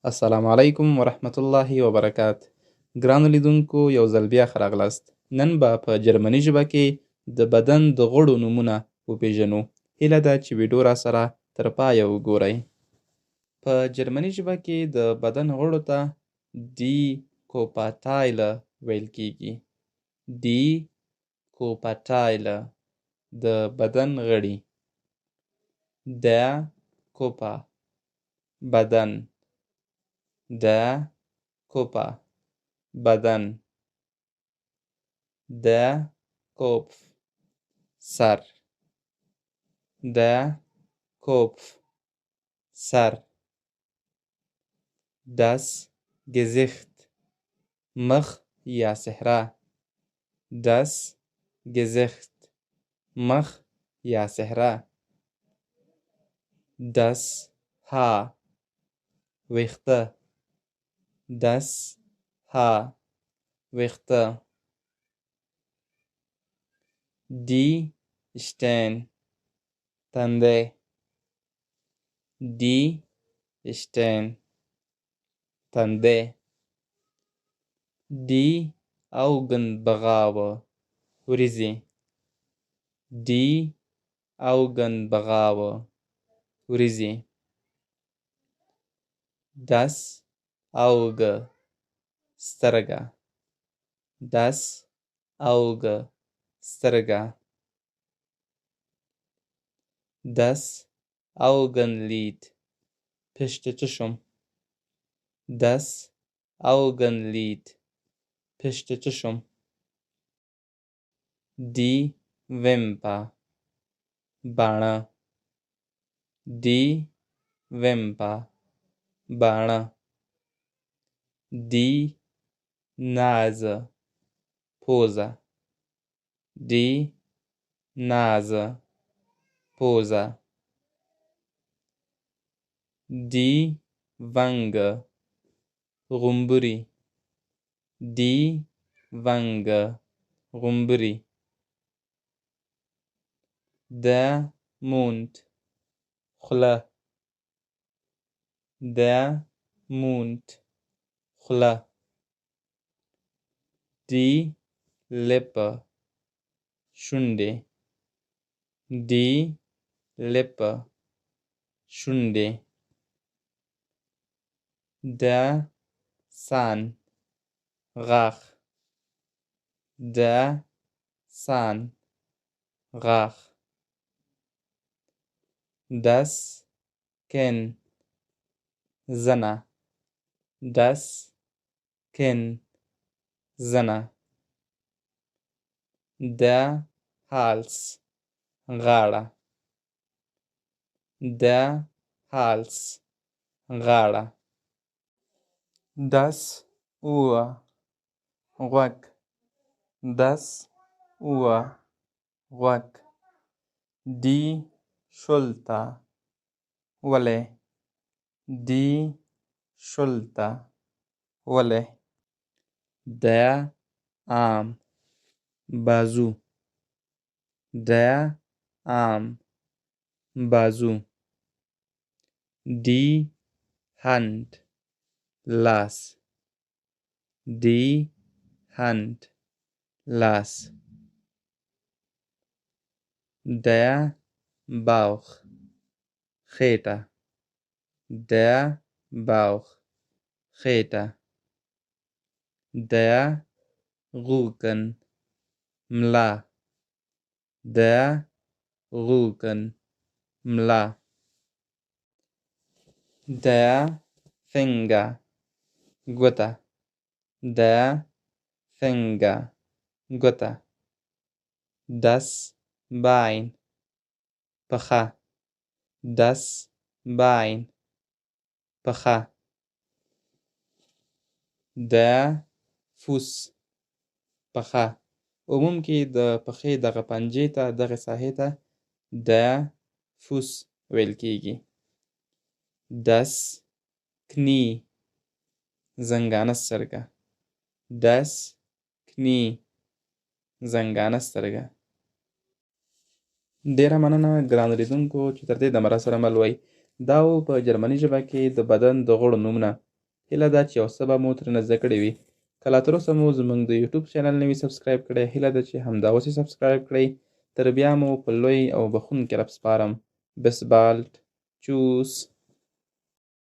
السلام علیکم ورحمت الله وبرکات. ګرانو لیدونکو یو ځل بیا ښه راغلاست. نن به په جرمني ژبه کې د بدن د غړو نومونه وپیژنو. هیله ده چې ویډیو راسره تر پایه وګورئ. په جرمني ژبه کې د بدن غړو ته دی کوپاتایله ویل کیږي. دی کوپاتایله د بدن غړي. der کوپا بدن. der Körper بدن. der Kopf سر. der Kopf سر. das Gesicht مخ یا صحرا. das Gesicht مخ یا صحرا. das Haar ویښته. das Haar ویښته. die Stirn تندی. die Stirn تندی. die Augenbraue وریځې. die Augenbraue وریځې. das Auge سترګه. das Auge سترګه. das Augenlid پشت چشم. das Augenlid پشت چشم. die Wimper باڼه. die Wimper باڼه. die Nase پوزه. die Nase پوزه. die Wange غومبري. die Wange غومبري. der Mund خوله. der Mund خوله. die Lippe شونډې. die Lippe شونډې. der Zahn غاښ. der Zahn غاښ. das Kinn زنه. das Kinn زنه. der Hals غاړه. der Hals غاړه. das Ohr غوږ. das Ohr غوږ. die Schulter ولې. die Schulter ولې. der Arm بازو. der Arm بازو. die Hand لاس. die Hand لاس. der Bauch خېټه. der Bauch خېټه. der Rücken ملا. der Rücken ملا. der Finger ګوته. der Finger ګوته. das Bein پښه. das Bein پښه. der Fuß پښه. عموم کې د پښې دغه پنجې ته دغه ساحې ته der Fuß ویل کیږي. das Knie زنګانه سترګه. das Knie زنګانه سترګه. ډیره مننه ګرانو لیدونکو چې تر دې دمه راسره مل وئ. دا و په جرمني ژبه کې د بدن د غړو نومونه. هیله ده چې یو څه به مو ترېنه زده کړي وي. که لا تراوسه مو زموږ د یوټیوب چینل نه وي سبسکرایب کړی، هیله ده چې همدا اوس یې سبسکرایب کړئ. تر بیا مو په لوی او بخښونکي رب سپارم. bis bald. Tschüss.